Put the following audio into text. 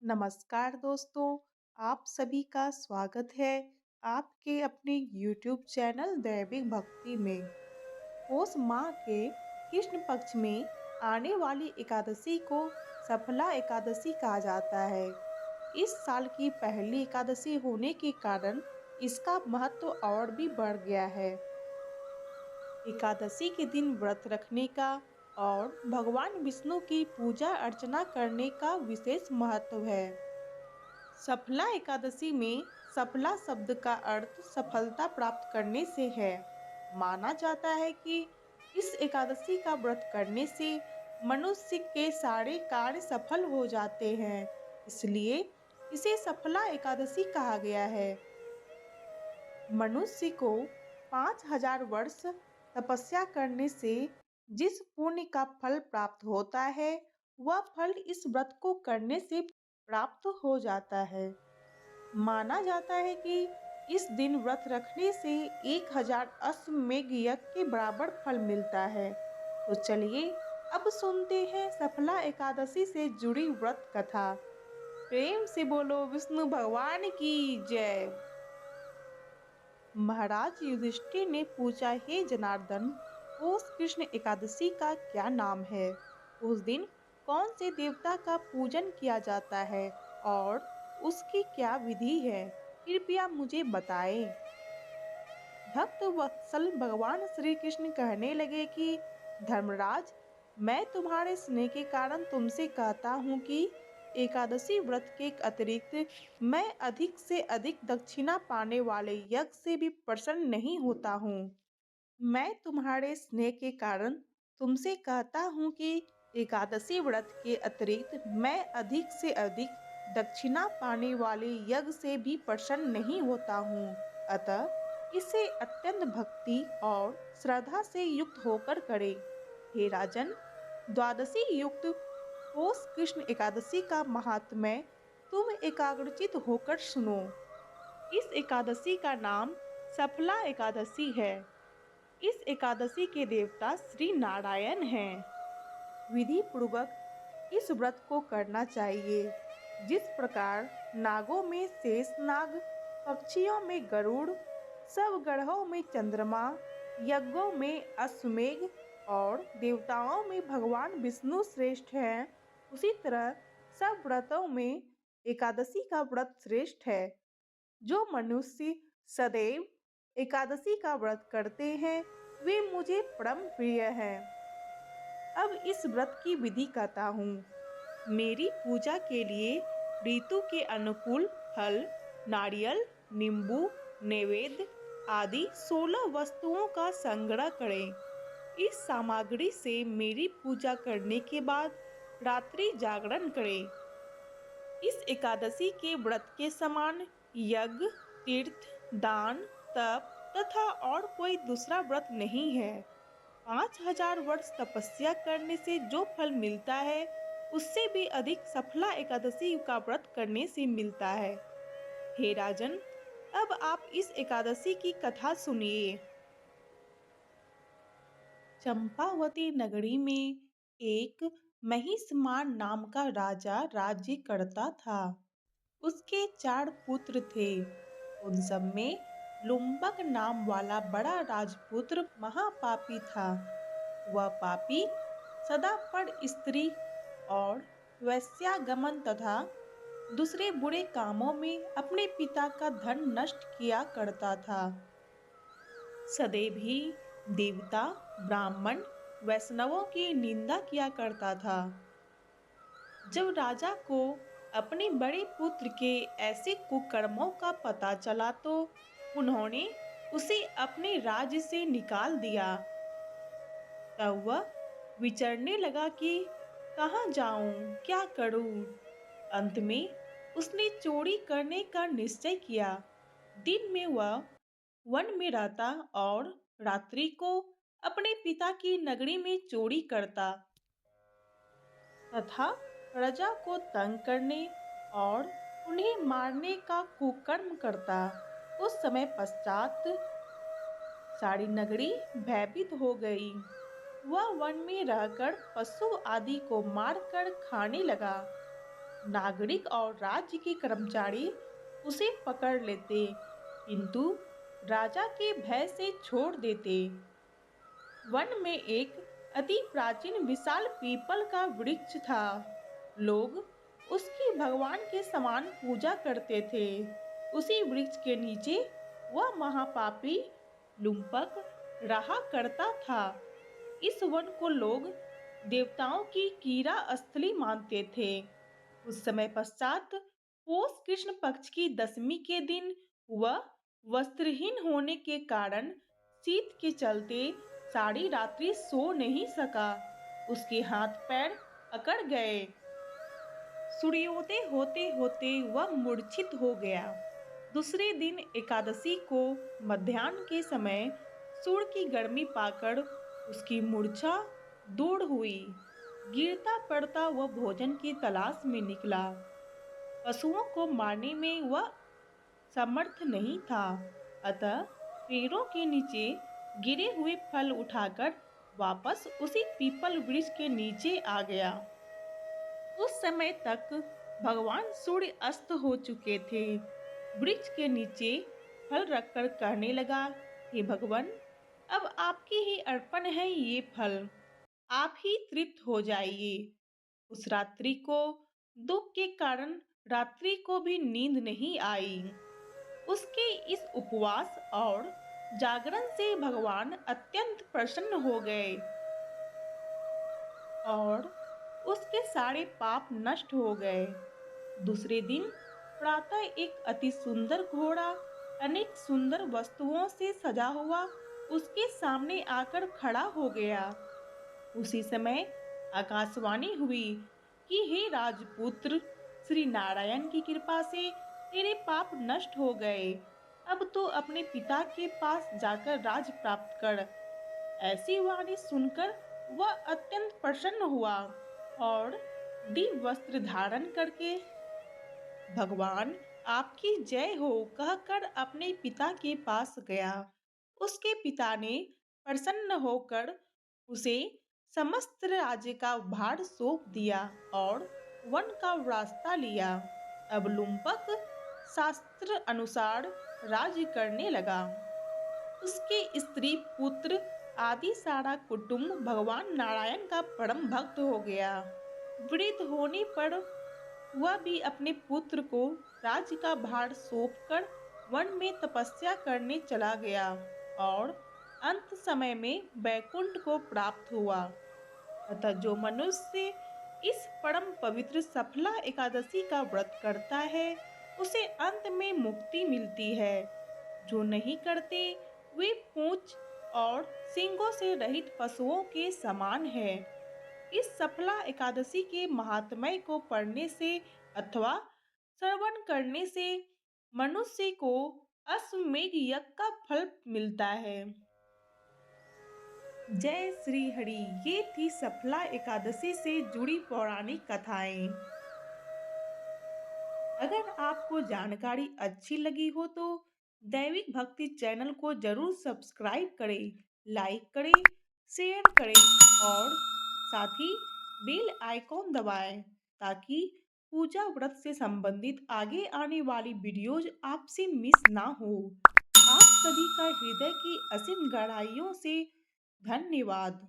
नमस्कार दोस्तों, आप सभी का स्वागत है आपके अपने YouTube चैनल दैविक भक्ति में। पौष माह के कृष्ण पक्ष में आने वाली एकादशी को सफला एकादशी कहा जाता है। इस साल की पहली एकादशी होने के कारण इसका महत्व और भी बढ़ गया है। एकादशी के दिन व्रत रखने का और भगवान विष्णु की पूजा अर्चना करने का विशेष महत्व है। सफला एकादशी में सफला शब्द का अर्थ सफलता प्राप्त करने से है। माना जाता है कि इस एकादशी का व्रत करने से मनुष्य के सारे कार्य सफल हो जाते हैं, इसलिए इसे सफला एकादशी कहा गया है। मनुष्य को 5000 वर्ष तपस्या करने से जिस पुण्य का फल प्राप्त होता है, वह फल इस व्रत को करने से प्राप्त हो जाता है। माना जाता है कि इस दिन व्रत रखने से 1000 अश्वमेध यज्ञ के बराबर फल मिलता है। तो चलिए अब सुनते हैं सफला एकादशी से जुड़ी व्रत कथा। प्रेम से बोलो विष्णु भगवान की जय। महाराज युधिष्ठिर ने पूछा, हे जनार्दन, पौष कृष्ण एकादशी का क्या नाम है? उस दिन कौन से देवता का पूजन किया जाता है और उसकी क्या विधि है? कृपया मुझे बताएं। भक्त वत्सल भगवान श्री कृष्ण कहने लगे कि धर्मराज, मैं तुम्हारे स्नेह के कारण तुमसे कहता हूँ कि एकादशी व्रत के अतिरिक्त मैं अधिक से अधिक दक्षिणा पाने वाले यज्ञ से भी प्रसन्न नहीं होता हूँ। मैं तुम्हारे स्नेह के कारण तुमसे कहता हूँ कि एकादशी व्रत के अतिरिक्त मैं अधिक से अधिक दक्षिणा पाने वाले यज्ञ से भी प्रसन्न नहीं होता हूँ। अतः इसे अत्यंत भक्ति और श्रद्धा से युक्त होकर करें। हे राजन, द्वादशी युक्त पौष कृष्ण एकादशी का महात्म्य तुम एकाग्रचित होकर सुनो। इस एकादशी का नाम सफला एकादशी है। इस एकादशी के देवता श्री नारायण हैं। विधि पूर्वक इस व्रत को करना चाहिए। जिस प्रकार नागों में शेषनाग, पक्षियों में गरुड़, सब ग्रहों में चंद्रमा, यज्ञों में अश्वमेघ और देवताओं में भगवान विष्णु श्रेष्ठ हैं, उसी तरह सब व्रतों में एकादशी का व्रत श्रेष्ठ है। जो मनुष्य सदैव एकादशी का व्रत करते हैं, वे मुझे परम प्रिय हैं। अब इस व्रत की विधि कहता हूँ। मेरी पूजा के लिए ऋतु के अनुकूल फल, नारियल, नींबू, नैवेद्य आदि 16 वस्तुओं का संग्रह करें। इस सामग्री से मेरी पूजा करने के बाद रात्रि जागरण करें। इस एकादशी के व्रत के समान यज्ञ, तीर्थ, दान, तप तथा और कोई दूसरा व्रत नहीं है। 5000 वर्ष तपस्या करने से जो फल मिलता है, उससे भी अधिक सफला एकादशी का व्रत करने से मिलता है। हे राजन, अब आप इस एकादशी की कथा सुनिए। चंपावती नगरी में एक महिषमान नाम का राजा राज्य करता था। उसके 4 पुत्र थे। उन सब में लुम्बक नाम वाला बड़ा राजपुत्र महापापी था। वह पापी सदा पर स्त्री और वैश्यागमन तथा दूसरे बुरे कामों में अपने पिता का धन नष्ट किया करता था। सदैव ही देवता, ब्राह्मण, वैष्णवों की निंदा किया करता था। जब राजा को अपने बड़े पुत्र के ऐसे कुकर्मों का पता चला तो उन्होंने उसे अपने राज्य से निकाल दिया। तब वह विचरने लगा कि कहाँ जाऊं, क्या करूं। अंत में उसने चोरी करने का निश्चय किया। दिन में वह वन में रहता और रात्रि को अपने पिता की नगरी में चोरी करता तथा प्रजा को तंग करने और उन्हें मारने का कुकर्म करता। उस समय पश्चात सारी नगरी भयभीत हो गई। वह वन में रहकर पशु आदि को मारकर खाने लगा। नागरिक और राज्य के कर्मचारी उसे पकड़ लेते, किंतु राजा के भय से छोड़ देते। वन में एक अति प्राचीन विशाल पीपल का वृक्ष था। लोग उसकी भगवान के समान पूजा करते थे। उसी वृक्ष के नीचे वह महापापी लुम्पक रहा करता था। इस वन को लोग देवताओं की कीड़ा स्थली मानते थे। कुछ समय पश्चात पौष कृष्ण पक्ष की दशमी के दिन वह वस्त्रहीन होने के कारण शीत के चलते सारी रात्रि सो नहीं सका। उसके हाथ पैर अकड़ गए। सूर्योदय होते होते वह मूर्छित हो गया। दूसरे दिन एकादशी को मध्याह्न के समय सूर्य की गर्मी पाकर उसकी मूर्छा दूर हुई। गिरता पड़ता वह भोजन की तलाश में निकला। पशुओं को मारने में वह समर्थ नहीं था, अतः पेड़ों के नीचे गिरे हुए फल उठाकर वापस उसी पीपल वृक्ष के नीचे आ गया। उस समय तक भगवान सूर्य अस्त हो चुके थे। वृक्ष के नीचे फल रखकर कहने लगा, हे भगवान, अब आपके ही अर्पण है ये फल, आप ही तृप्त हो जाइए। उस रात्रि को दुख के कारण रात्रि को भी नींद नहीं आई। उसके इस उपवास और जागरण से भगवान अत्यंत प्रसन्न हो गए और उसके सारे पाप नष्ट हो गए। दूसरे दिन प्रातः एक अति सुंदर घोड़ा अनेक सुंदर वस्तुओं से सजा हुआ उसके सामने आकर खड़ा हो गया। उसी समय आकाशवाणी हुई कि हे राजपुत्र, श्री नारायण की कृपा से तेरे पाप नष्ट हो गए। अब तो अपने पिता के पास जाकर राज प्राप्त कर। ऐसी वाणी सुनकर वह अत्यंत प्रसन्न हुआ और दिव्य वस्त्र धारण करके भगवान आपकी जय हो कहकर अपने पिता के पास गया। उसके पिता ने प्रसन्न होकर उसे समस्त राज्य का भार सौंप दिया और वन का रास्ता लिया। अब लुम्पक शास्त्र अनुसार राज्य करने लगा। उसके स्त्री पुत्र आदि सारा कुटुंब भगवान नारायण का परम भक्त हो गया। वृद्ध होने पर वह भी अपने पुत्र को राज्य का भार सौंपकर वन में तपस्या करने चला गया और अंत समय में वैकुंठ को प्राप्त हुआ। अतः जो मनुष्य इस परम पवित्र सफला एकादशी का व्रत करता है, उसे अंत में मुक्ति मिलती है। जो नहीं करते वे पूंछ और सींगों से रहित पशुओं के समान है। इस सफला एकादशी के महात्म्य को पढ़ने से अथवा श्रवण करने से मनुष्य को अश्वमेध यज्ञ का फल मिलता है। जय श्री हरि। ये थी सफला एकादशी से जुड़ी पौराणिक कथाएं। अगर आपको जानकारी अच्छी लगी हो तो दैविक भक्ति चैनल को जरूर सब्सक्राइब करें, लाइक करें, शेयर करें और साथ ही बेल आइकॉन दबाएं ताकि पूजा व्रत से संबंधित आगे आने वाली वीडियोज आपसे मिस ना हो। आप सभी का हृदय की असीम गहराइयों से धन्यवाद।